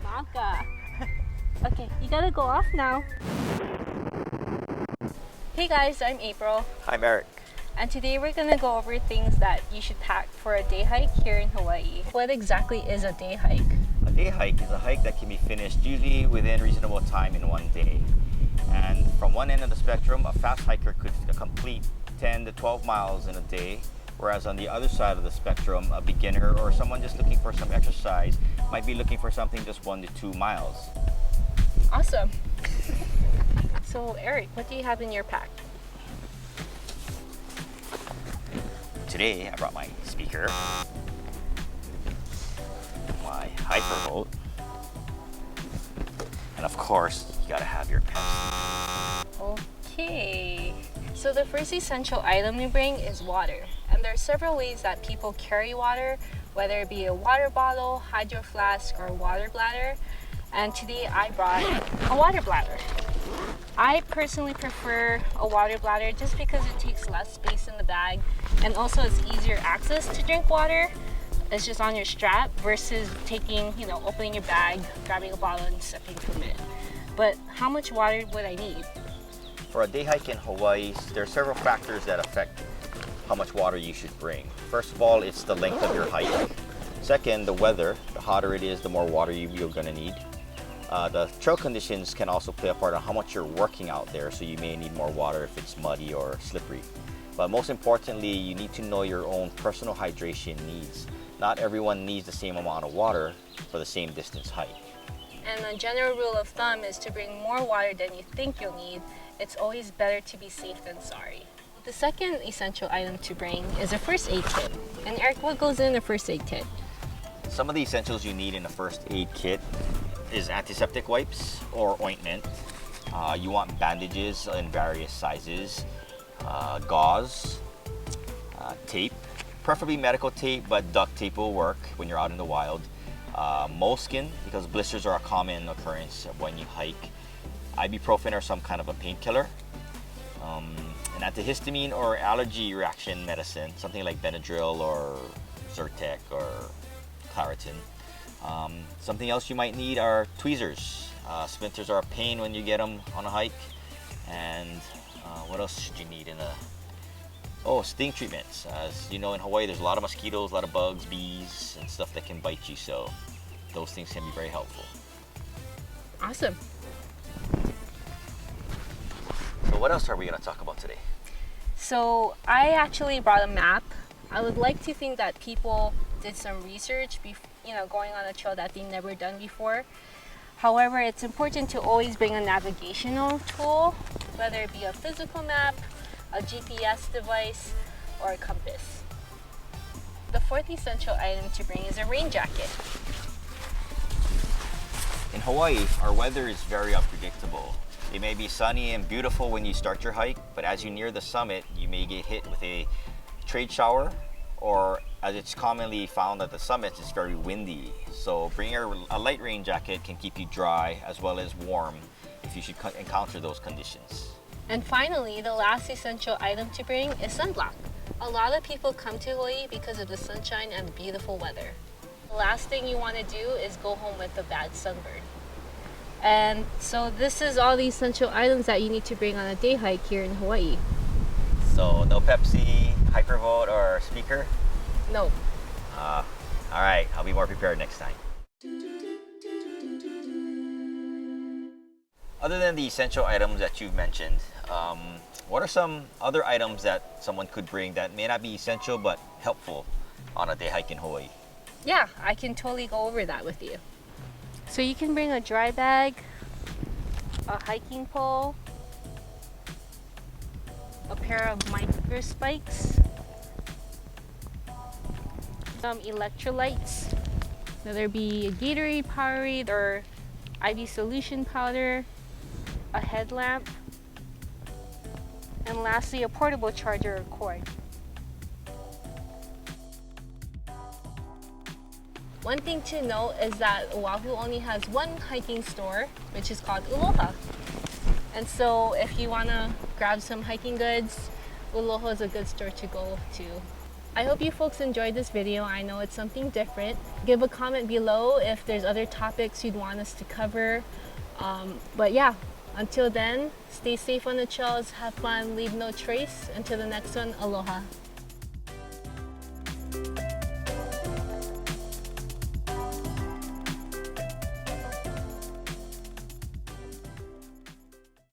Maka. Okay, you gotta go off now. Hey guys, I'm April. I'm Eric. And today we're gonna go over things that you should pack for a day hike here in Hawaii. What exactly is a day hike? A day hike is a hike that can be finished usually within reasonable time in one day. And from one end of the spectrum, a fast hiker could complete 10 to 12 miles in a day, whereas on the other side of the spectrum, a beginner or someone just looking for some exercise might be looking for something just 1 to 2 miles. Awesome. So Eric, what do you have in your pack? Today I brought my speaker, my hypervolt, and of course you gotta have your pencil. Okay. So the first essential item we bring is water. And there are several ways that people carry water, whether it be a water bottle, hydro flask, or water bladder. And today I brought a water bladder. I personally prefer a water bladder just because it takes less space in the bag, and also it's easier access to drink water. It's just on your strap versus taking, opening your bag, grabbing a bottle and sipping from it. But how much water would I need? For a day hike in Hawaii, there are several factors that affect how much water you should bring. First of all, it's the length of your hike. Second, the weather. The hotter it is, the more water you're gonna need. The trail conditions can also play a part on how much you're working out there, so you may need more water if it's muddy or slippery. But most importantly, you need to know your own personal hydration needs. Not everyone needs the same amount of water for the same distance hike. And a general rule of thumb is to bring more water than you think you'll need. It's always better to be safe than sorry. The second essential item to bring is a first aid kit. And Eric, what goes in a first aid kit? Some of the essentials you need in a first aid kit is antiseptic wipes or ointment. You want bandages in various sizes, gauze, tape, preferably medical tape, but duct tape will work when you're out in the wild. Moleskin, because blisters are a common occurrence when you hike. Ibuprofen or some kind of a painkiller. An antihistamine or allergy reaction medicine, something like Benadryl or Zyrtec or Claritin. Something else you might need are tweezers. Splinters are a pain when you get them on a hike. And what else should you need in a... Oh, sting treatments. As you know, in Hawaii there's a lot of mosquitoes, a lot of bugs, bees, and stuff that can bite you, so those things can be very helpful. Awesome. So what else are we going to talk about today? So I actually brought a map. I would like to think that people did some research going on a trail that they've never done before. However, it's important to always bring a navigational tool, whether it be a physical map, a GPS device, or a compass. The fourth essential item to bring is a rain jacket. In Hawaii, our weather is very unpredictable. It may be sunny and beautiful when you start your hike, but as you near the summit, you may get hit with a trade shower, or as it's commonly found at the summits, it's very windy. So bringing a light rain jacket can keep you dry as well as warm if you should encounter those conditions. And finally, the last essential item to bring is sunblock. A lot of people come to Hawaii because of the sunshine and the beautiful weather. The last thing you want to do is go home with a bad sunburn. And so this is all the essential items that you need to bring on a day hike here in Hawaii. So no Pepsi, hypervolt, or speaker? No. All right, I'll be more prepared next time. Other than the essential items that you've mentioned, what are some other items that someone could bring that may not be essential but helpful on a day hike in Hawaii? Yeah, I can totally go over that with you. So you can bring a dry bag, a hiking pole, a pair of micro spikes, some electrolytes, whether it be a Gatorade, Powerade, or IV solution powder, a headlamp, and lastly a portable charger or cord. One thing to note is that Oahu only has one hiking store, which is called Uloha. And so if you want to grab some hiking goods, Uloha is a good store to go to. I hope you folks enjoyed this video. I know it's something different. Give a comment below if there's other topics you'd want us to cover. But yeah, until then, stay safe on the trails, have fun, leave no trace. Until the next one, aloha.